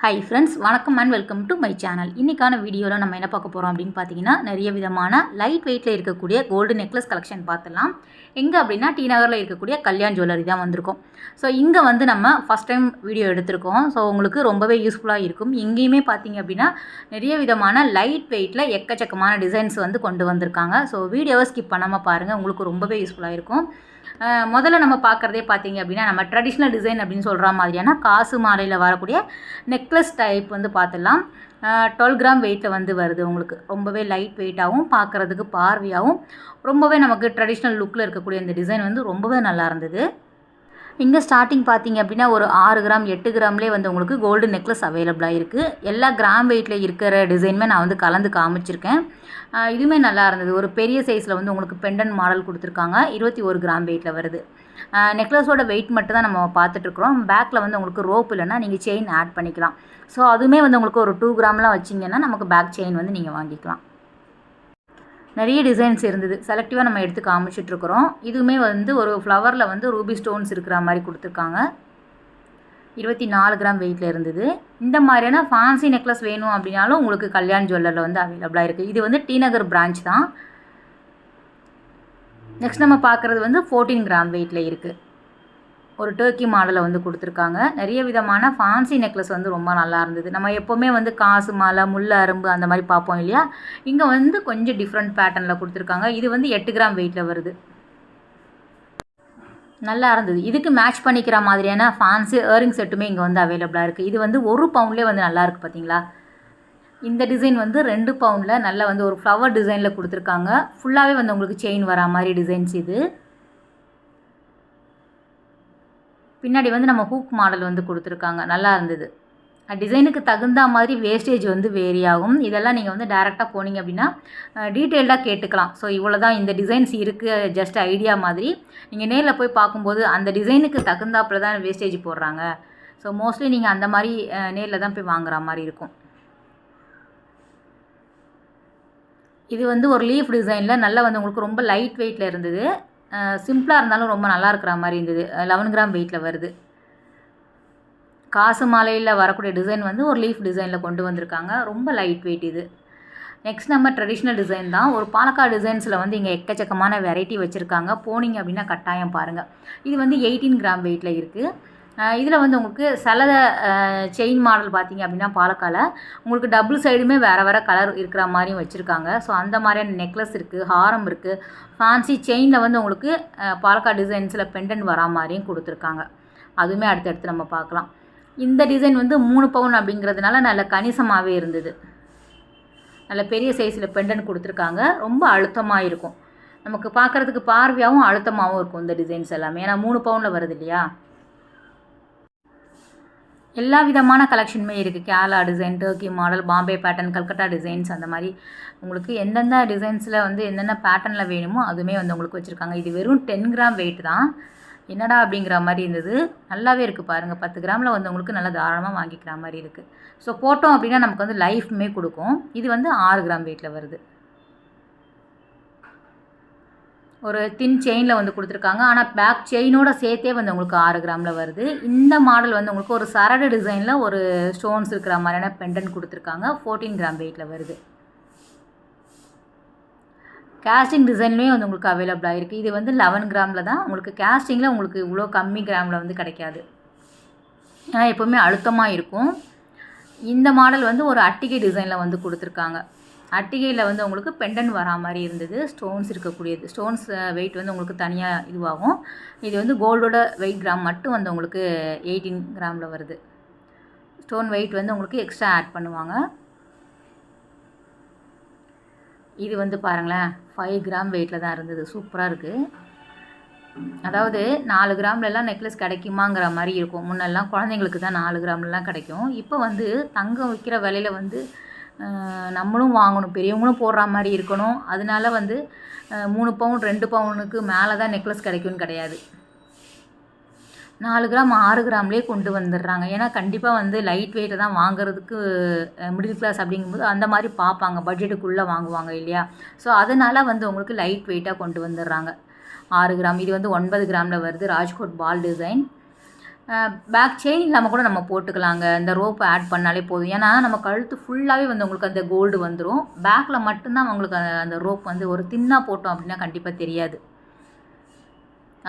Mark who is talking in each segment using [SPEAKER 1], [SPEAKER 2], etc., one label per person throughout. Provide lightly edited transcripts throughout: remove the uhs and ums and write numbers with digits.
[SPEAKER 1] Hi friends, வணக்கம் and welcome to my channel. இன்றைக்கான வீடியோவில் நம்ம என்ன பார்க்க போகிறோம் அப்படின்னு பார்த்தீங்கன்னா, நிறைய விதமான லைட் வெயிட்டில் இருக்கக்கூடிய கோல்டு நெக்லஸ் கலெக்ஷன் பார்த்துலாம். எங்கே அப்படின்னா டி நகரில் இருக்கக்கூடிய கல்யாண் ஜுவல்லரி தான் வந்திருக்கோம். ஸோ இங்கே வந்து நம்ம ஃபஸ்ட் டைம் வீடியோ எடுத்திருக்கோம். ஸோ உங்களுக்கு ரொம்பவே யூஸ்ஃபுல்லாக இருக்கும். எங்கேயுமே பார்த்தீங்க அப்படின்னா நிறைய விதமான லைட் வெயிட்டில் எக்கச்சக்கமான டிசைன்ஸ் வந்து கொண்டு வந்திருக்காங்க. ஸோ வீடியோவை ஸ்கிப் பண்ணாமல் பாருங்கள், உங்களுக்கு ரொம்பவே யூஸ்ஃபுல்லாக இருக்கும். முதல்ல நம்ம பார்க்குறதே பார்த்தீங்க அப்படின்னா, நம்ம ட்ரெடிஷ்னல் டிசைன் அப்படின்னு சொல்கிற மாதிரியான காசு மாலையில் வரக்கூடிய நெக்லஸ் டைப் வந்து பார்த்துடலாம். 12 கிராம் வெயிட்டில் வந்து வருது. உங்களுக்கு ரொம்பவே லைட் வெயிட்டாகவும் பார்க்குறதுக்கு பார்வையாகவும் ரொம்பவே நமக்கு ட்ரெடிஷ்னல் லுக்கில் இருக்கக்கூடிய இந்த டிசைன் வந்து ரொம்பவே நல்லா இருந்தது. இங்கே ஸ்டார்டிங் பார்த்தீங்க அப்படின்னா ஒரு 6 கிராம் 8 கிராம்லேயே வந்து உங்களுக்கு கோல்டு நெக்லஸ் அவைலபிளாக இருக்குது. எல்லா கிராம் வெயிட்டில் இருக்கிற டிசைனுமே நான் வந்து கலந்து காமிச்சிருக்கேன். இதுவுமே நல்லா இருந்தது. ஒரு பெரிய சைஸில் வந்து உங்களுக்கு பெண்டன் மாடல் கொடுத்துருக்காங்க. 21 கிராம் வெயிட்டில் வருது. நெக்லஸோட வெயிட் மட்டும் தான் நம்ம பார்த்துட்ருக்குறோம். பேக்கில் வந்து உங்களுக்கு ரோப் இல்லைன்னா நீங்கள் செயின் ஆட் பண்ணிக்கலாம். ஸோ அதுவுமே வந்து உங்களுக்கு ஒரு 2 கிராம்லாம் வச்சிங்கன்னா நமக்கு பேக் செயின் வந்து நீங்கள் வாங்கிக்கலாம். நிறைய டிசைன்ஸ் இருந்தது. செலக்டிவாக நம்ம எடுத்து காமிச்சிட்ருக்குறோம். இதுவுமே வந்து ஒரு ஃப்ளவரில் வந்து ரூபி ஸ்டோன்ஸ் இருக்கிற மாதிரி கொடுத்துருக்காங்க. 24 கிராம் வெயிட்டில் இருந்தது. இந்த மாதிரியான ஃபேன்சி நெக்லஸ் வேணும் அப்படின்னாலும் உங்களுக்கு கல்யாண் ஜுவல்லரில் வந்து அவைலபிளாக இருக்குது. இது வந்து டி நகர் பிரான்ச் தான். நெக்ஸ்ட் நம்ம பார்க்குறது வந்து 14 கிராம் வெயிட்டில் இருக்குது. ஒரு டர்க்கி மாடலில் வந்து கொடுத்துருக்காங்க. நிறைய விதமான ஃபேன்சி நெக்லஸ் வந்து ரொம்ப நல்லா இருந்தது. நம்ம எப்போவுமே வந்து காசு மாலை, முல்லை அரும்பு அந்த மாதிரி பார்ப்போம் இல்லையா, இங்கே வந்து கொஞ்சம் டிஃப்ரெண்ட் பேட்டர்னில் கொடுத்துருக்காங்க. இது வந்து 8 கிராம் வெயிட்டில் வருது. நல்லா இருந்தது. இதுக்கு மேட்ச் பண்ணிக்கிற மாதிரியான ஃபேன்சி இயரிங் செட்டுமே இங்கே வந்து அவைலபிளாக இருக்குது. இது வந்து 1 பவுண்ட்லேயே வந்து நல்லா இருக்குது பார்த்தீங்களா. இந்த டிசைன் வந்து 2 பவுண்டில் நல்லா வந்து ஒரு ஃப்ளவர் டிசைனில் கொடுத்துருக்காங்க. ஃபுல்லாகவே வந்து உங்களுக்கு செயின் வரா மாதிரி டிசைன்ஸ் இது. பின்னாடி வந்து நம்ம ஹூக் மாடல் வந்து கொடுத்துருக்காங்க. நல்லா இருந்தது. டிசைனுக்கு தகுந்த மாதிரி வேஸ்டேஜ் வந்து வேரி ஆகும். இதெல்லாம் நீங்கள் வந்து டேரெக்டாக போனீங்க அப்படின்னா டீட்டெயில்டாக கேட்டுக்கலாம். ஸோ இவ்வளோ தான் இந்த டிசைன்ஸ் இருக்குது, ஜஸ்ட் ஐடியா மாதிரி. நீங்கள் நேரில் போய் பார்க்கும்போது அந்த டிசைனுக்கு தகுந்தாப்பில் தான் வேஸ்டேஜ் போடுறாங்க. ஸோ மோஸ்ட்லி நீங்கள் அந்த மாதிரி நேரில் தான் போய் வாங்குற மாதிரி இருக்கும். இது வந்து ஒரு லீஃப் டிசைனில் நல்லா வந்து உங்களுக்கு ரொம்ப லைட் வெயிட்டில் இருந்தது. சிம்பிளாக இருந்தாலும் ரொம்ப நல்லா இருக்கிற மாதிரி இருந்தது. 11 கிராம் வெயிட்டில் வருது. காசு மாலையில் வரக்கூடிய டிசைன் வந்து ஒரு லீஃப் டிசைனில் கொண்டு வந்திருக்காங்க. ரொம்ப லைட் வெயிட் இது. நெக்ஸ்ட் நம்ம ட்ரெடிஷ்னல் டிசைன் தான். ஒரு பாலக்காடு டிசைன்ஸில் வந்து இங்கே எக்கச்சக்கமான வெரைட்டி வச்சுருக்காங்க. போனீங்க அப்படின்னா கட்டாயம் பாருங்கள். இது வந்து 18 கிராம் வெயிட்டில் இருக்குது. இதில் வந்து உங்களுக்கு சில செயின் மாடல் பார்த்தீங்க அப்படின்னா பாலக்கால உங்களுக்கு டபுள் சைடுமே வேறு வேறு கலர் இருக்கிற மாதிரியும் வச்சுருக்காங்க. ஸோ அந்த மாதிரியான நெக்லஸ் இருக்குது, ஹாரம் இருக்குது. ஃபேன்சி செயினில் வந்து உங்களுக்கு பாலக்காடு டிசைன்ஸில் பெண்டன் வரா மாதிரியும் கொடுத்துருக்காங்க. அதுவுமே அடுத்தடுத்து நம்ம பார்க்கலாம். இந்த டிசைன் வந்து 3 பவுன் அப்படிங்கிறதுனால நல்ல கணிசமாகவே இருந்தது. நல்ல பெரிய சைஸில் பெண்டன் கொடுத்துருக்காங்க. ரொம்ப அழுத்தமாக இருக்கும். நமக்கு பார்க்குறதுக்கு பார்வையாகவும் அழுத்தமாகவும் இருக்கும் இந்த டிசைன்ஸ் எல்லாமே. ஏன்னா 3 பவுனில் வருது இல்லையா. எல்லா விதமான கலெக்ஷனுமே இருக்குது. Kerala design, Turkey model, Bombay pattern, Calcutta designs, அந்த மாதிரி உங்களுக்கு எந்தெந்த டிசைன்ஸில் வந்து என்னென்ன பேட்டர்னில் வேணுமோ அதுவுமே வந்து உங்களுக்கு வச்சுருக்காங்க. இது வெறும் 10 கிராம் வெயிட் தான். என்னடா அப்படிங்கிற மாதிரி இருந்தது. நல்லாவே இருக்குது பாருங்கள். 10 கிராமில் வந்து உங்களுக்கு நல்லா தாராளமாக வாங்கிக்கிற மாதிரி இருக்குது. ஸோ போட்டோம் அப்படின்னா நமக்கு வந்து லைஃப்மே கொடுக்கும். இது வந்து 6 கிராம் வெயிட்டில் வருது. ஒரு தின் செயினில் வந்து கொடுத்துருக்காங்க. ஆனால் பேக் செயினோட சேர்த்தே வந்து உங்களுக்கு 6 கிராமில் வருது. இந்த மாடல் வந்து உங்களுக்கு ஒரு சரடு டிசைனில் ஒரு ஸ்டோன்ஸ் இருக்கிற மாதிரியான பெண்டன் கொடுத்துருக்காங்க. 14 கிராம் வெயிட்டில் வருது. கேஸ்டிங் டிசைன்லேயும் வந்து உங்களுக்கு அவைலபிளாக இருக்குது. இது வந்து 11 கிராமில் தான். உங்களுக்கு கேஸ்டிங்கில் உங்களுக்கு இவ்வளோ கம்மி கிராமில் வந்து கிடைக்காது. ஏன்னா எப்போவுமே அழுத்தமாக இருக்கும். இந்த மாடல் வந்து ஒரு அட்டிகை டிசைனில் வந்து கொடுத்துருக்காங்க. அட்டிகையில் வந்து உங்களுக்கு பெண்டன் வரா மாதிரி இருந்தது. ஸ்டோன்ஸ் இருக்கக்கூடியது. ஸ்டோன்ஸ் வெயிட் வந்து உங்களுக்கு தனியாக இதுவாகும். இது வந்து கோல்டோட வெயிட் கிராம் மட்டும் வந்து உங்களுக்கு 18 கிராமில் வருது. ஸ்டோன் வெயிட் வந்து உங்களுக்கு எக்ஸ்ட்ரா ஆட் பண்ணுவாங்க. இது வந்து பாருங்களேன், 5 கிராம் வெயிட்டில் தான் இருந்தது. சூப்பராக இருக்குது. அதாவது 4 கிராம்லலாம் நெக்லஸ் கிடைக்குமாங்கிற மாதிரி இருக்கும். முன்னெல்லாம் குழந்தைங்களுக்கு தான் 4 கிராம்லலாம் கிடைக்கும். இப்போ வந்து தங்கம் விற்கிற விலையில் வந்து நம்மளும் வாங்கணும், பெரியவங்களும் போடுற மாதிரி இருக்கணும். அதனால வந்து 3 பவுன் 2 பவுனுக்கு மேலே தான் நெக்லஸ் கிடைக்கும்னு கிடையாது. 4 கிராம் 6 கிராம்லேயே கொண்டு வந்துடுறாங்க. ஏன்னா கண்டிப்பாக வந்து லைட் வெயிட்டை தான் வாங்குறதுக்கு மிடில் கிளாஸ் அப்படிங்கும்போது அந்த மாதிரி பார்ப்பாங்க. பட்ஜெட்டுக்குள்ளே வாங்குவாங்க இல்லையா. ஸோ அதனால் வந்து உங்களுக்கு லைட் வெயிட்டாக கொண்டு வந்துடுறாங்க. 6 கிராம். இது வந்து 9 கிராமில் வருது. ராஜ்கோட் பால் டிசைன். பேக் செயின் இல்லாமல் கூட நம்ம போட்டுக்கலாங்க. இந்த ரோப் ஆட் பண்ணாலே போதும். ஏன்னா நம்ம கழுத்து ஃபுல்லாகவே வந்து உங்களுக்கு அந்த கோல்டு வந்துடும். பேக்கில் மட்டும்தான் உங்களுக்கு அந்த ரோப் வந்து ஒரு தின்னாக போட்டோம் அப்படின்னா கண்டிப்பாக தெரியாது.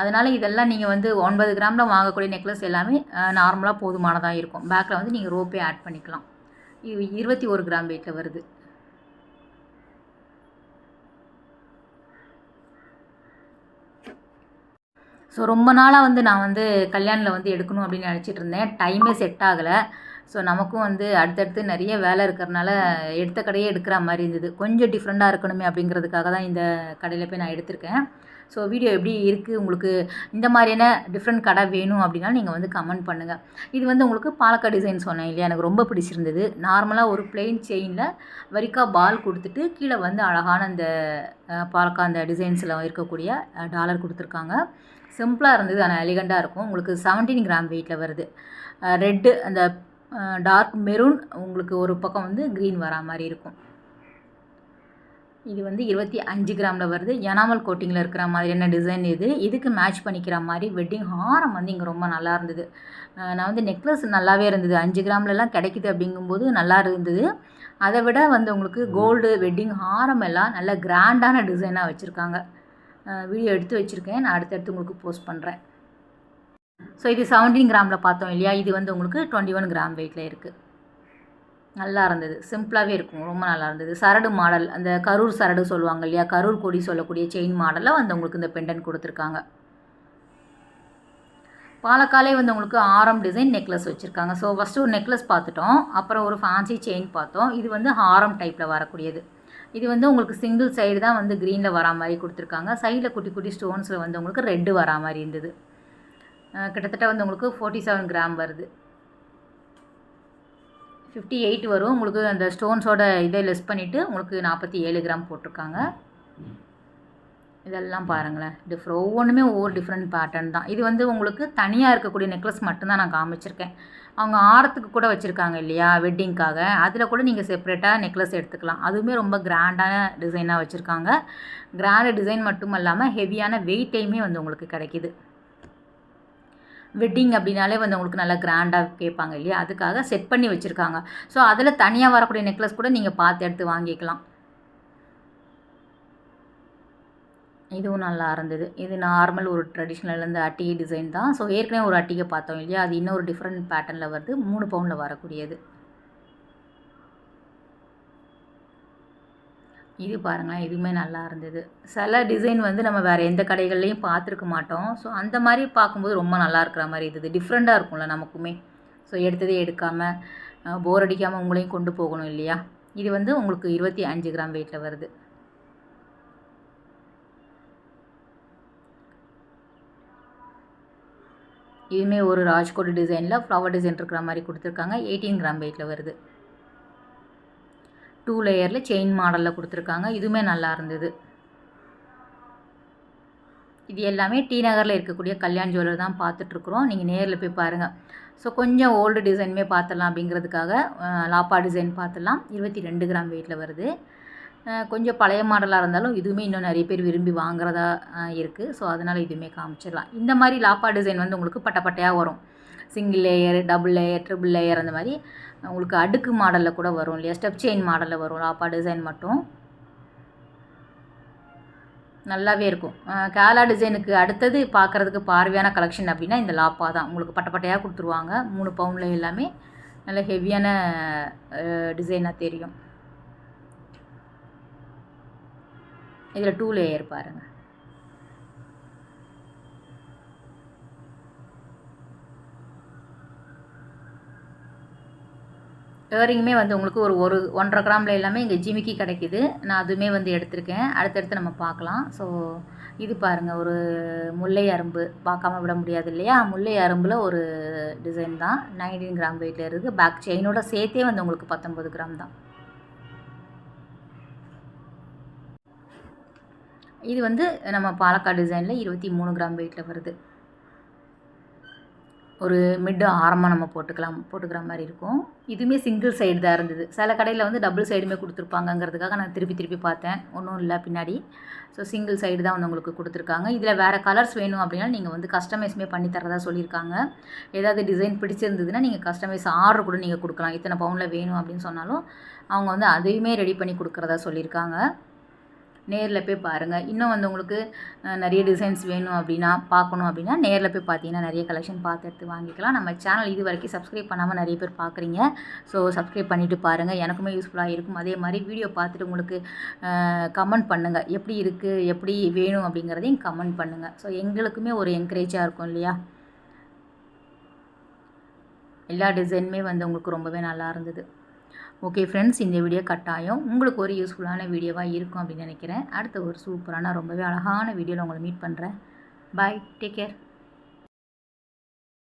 [SPEAKER 1] அதனால் இதெல்லாம் நீங்கள் வந்து 9 கிராமில் வாங்கக்கூடிய நெக்லஸ் எல்லாமே நார்மலாக போதுமானதாக இருக்கும். பேக்கில் வந்து நீங்கள் ரோப்பே ஆட் பண்ணிக்கலாம். இது 21 கிராம் வெயிட்டில் வருது. ஸோ ரொம்ப நாளாக வந்து நான் வந்து கல்யாணில் வந்து எடுக்கணும் அப்படின்னு நினச்சிட்டு இருந்தேன். டைமே செட் ஆகலை. ஸோ நமக்கும் வந்து அடுத்தடுத்து நிறைய வேலை இருக்கிறனால எடுத்த கடையே எடுக்கிற மாதிரி இருந்தது. கொஞ்சம் டிஃப்ரெண்ட்டாக இருக்கணுமே அப்படிங்கிறதுக்காக தான் இந்த கடையில் போய் நான் எடுத்திருக்கேன். ஸோ வீடியோ எப்படி இருக்குது, உங்களுக்கு இந்த மாதிரியான டிஃப்ரெண்ட் கடை வேணும் அப்படின்னா நீங்கள் வந்து கமெண்ட் பண்ணுங்கள். இது வந்து உங்களுக்கு பாலக்கா டிசைன் சொன்னேன் இல்லையா, எனக்கு ரொம்ப பிடிச்சிருந்தது. நார்மலாக ஒரு பிளெயின் செயினில் வரிக்கா பால் கொடுத்துட்டு கீழே வந்து அழகான அந்த பாலக்கா அந்த டிசைன்ஸில் இருக்கக்கூடிய டாலர் கொடுத்துருக்காங்க. சிம்பிளாக இருந்தது, ஆனால் எலிகண்ட்டாக இருக்கும். உங்களுக்கு 17 கிராம் வெயிட்டில் வருது. ரெட்டு அந்த டார்க் மெரூன், உங்களுக்கு ஒரு பக்கம் வந்து க்ரீன் வரா மாதிரி இருக்கும். இது வந்து 25 கிராமில் வருது. எனாமல் கோட்டிங்கில் இருக்கிற மாதிரியான டிசைன் இது. இதுக்கு மேட்ச் பண்ணிக்கிற மாதிரி வெட்டிங் ஹாரம் வந்து இங்கே ரொம்ப நல்லா இருந்தது. நான் வந்து நெக்லஸ் நல்லாவே இருந்தது. 5 கிராம்லலாம் கிடைக்குது அப்படிங்கும்போது நல்லா இருந்தது. அதை விட வந்து உங்களுக்கு கோல்டு வெட்டிங் ஹாரம் எல்லாம் நல்ல கிராண்டான டிசைனாக வச்சுருக்காங்க. வீடியோ எடுத்து வச்சுருக்கேன், நான் அடுத்தடுத்து உங்களுக்கு போஸ்ட் பண்ணுறேன். ஸோ இது 17 கிராமில் பார்த்தோம் இல்லையா, இது வந்து உங்களுக்கு 21 கிராம் வெயிட்டில் இருக்குது. நல்லா இருந்தது, சிம்பிளாகவே இருக்கும், ரொம்ப நல்லா இருந்தது. சரடு மாடல், அந்த கரூர் சரடு சொல்லுவாங்க இல்லையா, கரூர் கொடி சொல்லக்கூடிய செயின் மாடலில் வந்து உங்களுக்கு இந்த பெண்டன் கொடுத்துருக்காங்க. பாலக்காலே வந்து உங்களுக்கு ஆரம் டிசைன் நெக்லஸ் வச்சுருக்காங்க. ஸோ ஃபஸ்ட்டு ஒரு நெக்லஸ் பார்த்துட்டோம், அப்புறம் ஒரு ஃபேன்சி செயின் பார்த்தோம். இது வந்து ஹாரம் டைப்பில் வரக்கூடியது. இது வந்து உங்களுக்கு சிங்கிள் சைடு தான் வந்து க்ரீனில் வரா மாதிரி கொடுத்துருக்காங்க. சைடில் குட்டி குட்டி ஸ்டோன்ஸில் வந்து உங்களுக்கு ரெட்டு வரா மாதிரி இருந்தது. கிட்டத்தட்ட வந்து உங்களுக்கு 47 கிராம் வருது. 58 வரும். உங்களுக்கு அந்த ஸ்டோன்ஸோட இதை லெஸ் பண்ணிவிட்டு உங்களுக்கு 47 கிராம் போட்டிருக்காங்க. இதெல்லாம் பாருங்களேன், ஒவ்வொன்றுமே ஒவ்வொரு டிஃப்ரெண்ட் பேட்டர்ன் தான். இது வந்து உங்களுக்கு தனியாக இருக்கக்கூடிய நெக்லஸ் மட்டும்தான் நான் காமிச்சிருக்கேன். அவங்க ஆரத்துக்கு கூட வச்சுருக்காங்க இல்லையா வெட்டிங்க்காக, அதில் கூட நீங்கள் செப்ரேட்டாக நெக்லஸ் எடுத்துக்கலாம். அதுவுமே ரொம்ப கிராண்டான டிசைனாக வச்சுருக்காங்க. கிராண்டு டிசைன் மட்டும் இல்லாமல் ஹெவியான வெயிட்டையுமே வந்து உங்களுக்கு கிடைக்கிது. வெட்டிங் அப்படின்னாலே வந்து உங்களுக்கு நல்லா கிராண்டாக கேட்பாங்க இல்லையா, அதுக்காக செட் பண்ணி வச்சுருக்காங்க. ஸோ அதில் தனியாக வரக்கூடிய நெக்லஸ் கூட நீங்கள் பார்த்து எடுத்து வாங்கிக்கலாம். இதுவும் நல்லா இருந்தது. இது நார்மல் ஒரு ட்ரெடிஷ்னல் இந்த அட்டிகை டிசைன் தான். ஸோ ஏற்கனவே ஒரு அட்டிகை பார்த்தோம் இல்லையா, அது இன்னொரு டிஃப்ரெண்ட் பேட்டர்னில் வருது. 3 பவுனில் வரக்கூடியது. இது பாருங்களேன், இதுவுமே நல்லா இருந்தது. சில டிசைன் வந்து நம்ம வேறு எந்த கடைகள்லையும் பார்த்துருக்க மாட்டோம். ஸோ அந்த மாதிரி பார்க்கும்போது ரொம்ப நல்லா இருக்கிற மாதிரி இருந்தது. டிஃப்ரெண்ட்டாக இருக்கும்ல நமக்குமே. ஸோ எடுத்ததே எடுக்காமல் போர் அடிக்காமல் உங்களையும் கொண்டு போகணும் இல்லையா. இது வந்து உங்களுக்கு 25 கிராம் வெயிட்டில் வருது. இதுவுமே ஒரு ராஜ்கோட் டிசைனில் ஃப்ளவர் டிசைன் இருக்கிற மாதிரி கொடுத்துருக்காங்க. 18 கிராம் வெயிட்டில் வருது. 2 லேயரில் செயின் மாடலில் கொடுத்துருக்காங்க. இதுவுமே நல்லா இருந்தது. இது எல்லாமே டி நகரில் இருக்கக்கூடிய கல்யாண் ஜுவல்லர் தான் பார்த்துட்ருக்குறோம். நீங்கள் நேரில் போய் பாருங்கள். ஸோ கொஞ்சம் ஓல்டு டிசைனுமே பார்த்துடலாம் அப்படிங்கிறதுக்காக லாப்பா டிசைன் பார்த்துடலாம். 22 கிராம் வெயிட்டில் வருது. கொஞ்சம் பழைய மாடலாக இருந்தாலும் இதுவுமே இன்னும் நிறைய பேர் விரும்பி வாங்குறதா இருக்குது. ஸோ அதனால் இதுவுமே காமிச்சிடலாம். இந்த மாதிரி லாப்பா டிசைன் வந்து உங்களுக்கு பட்டையாக வரும். Single layer, double layer, triple layer, அந்த மாதிரி உங்களுக்கு அடுக்கு மாடலில் கூட வரும் இல்லையா, ஸ்டெப் செயின் மாடலில் வரும் லாப்பா டிசைன் மட்டும். நல்லாவே இருக்கும். கேரளா டிசைனுக்கு அடுத்தது பார்க்குறதுக்கு பார்வையான கலெக்ஷன் அப்படின்னா இந்த லாப்பா தான். உங்களுக்கு பட்டையாக கொடுத்துருவாங்க. 3 பவுனில் எல்லாமே நல்ல ஹெவியான டிசைனாக தெரியும். இதில் 2 லேயர் பாருங்கள். இயரிங்குமே வந்து உங்களுக்கு ஒரு 1.5 கிராமில் எல்லாமே இங்கே ஜிமிக்கி கிடைக்கிது. நான் அதுவுமே வந்து எடுத்திருக்கேன். அடுத்தடுத்து நம்ம பார்க்கலாம். ஸோ இது பாருங்கள், ஒரு முல்லை அரும்பு பார்க்காம விட முடியாது இல்லையா. முல்லை அரும்பில் ஒரு டிசைன் தான். 19 கிராம் வெயிட்டில் இருக்குது. பேக் செயினோட சேர்த்தே வந்து உங்களுக்கு 19 கிராம் தான். இது வந்து நம்ம பாலக்காடு டிசைனில் 23 கிராம் வெயிட்டில் வருது. ஒரு மிட் ஆரமாக நம்ம போட்டுக்கிற மாதிரி இருக்கும். இதுவுமே சிங்கிள் சைடு தான் இருந்தது. சில கடையில் வந்து டபுள் சைடுமே கொடுத்துருப்பாங்கங்கிறதுக்காக நான் திருப்பி பார்த்தேன். ஒன்றும் இல்லை பின்னாடி. ஸோ சிங்கிள் சைடு தான் வந்து உங்களுக்கு கொடுத்துருக்காங்க. இதில் வேறு கலர்ஸ் வேணும் அப்படின்னா நீங்கள் வந்து கஸ்டமைஸுமே பண்ணி தரதா சொல்லியிருக்காங்க. ஏதாவது டிசைன் பிடிச்சிருந்ததுன்னா நீங்கள் கஸ்டமைஸ் ஆர்டர் கூட நீங்கள் கொடுக்கலாம். இத்தனை பவுனில் வேணும் அப்படின்னு சொன்னாலும் அவங்க வந்து அதையுமே ரெடி பண்ணி கொடுக்குறதா சொல்லியிருக்காங்க. நேரில் போய் பாருங்கள். இன்னும் வந்து உங்களுக்கு நிறைய டிசைன்ஸ் வேணும் அப்படின்னா பார்க்கணும் அப்படின்னா நேரில் போய் பார்த்தீங்கன்னா நிறைய கலெக்ஷன் பார்த்து எடுத்து வாங்கிக்கலாம். நம்ம சேனல் இது வரைக்கும் சப்ஸ்கிரைப் பண்ணாமல் நிறைய பேர் பார்க்குறீங்க. ஸோ சப்ஸ்கிரைப் பண்ணிவிட்டு பாருங்கள். எனக்குமே யூஸ்ஃபுல்லாக இருக்கும். அதே மாதிரி வீடியோ பார்த்துட்டு உங்களுக்கு கமெண்ட் பண்ணுங்கள். எப்படி இருக்குது, எப்படி வேணும் அப்படிங்கிறதையும் கமெண்ட் பண்ணுங்கள். ஸோ எங்களுக்குமே ஒரு என்கரேஜாக இருக்கும் இல்லையா? எல்லா டிசைனுமே வந்து உங்களுக்கு ரொம்பவே நல்லா இருந்தது. ஓகே ஃப்ரெண்ட்ஸ், இந்த வீடியோ கட்டாயம் உங்களுக்கு ஒரு யூஸ்ஃபுல்லான வீடியோவாக இருக்கும் அப்படின்னு நினைக்கிறேன். அடுத்த ஒரு சூப்பரான ரொம்பவே அழகான வீடியோவில் உங்களை மீட் பண்ணுறேன். பாய், டேக் கேர்.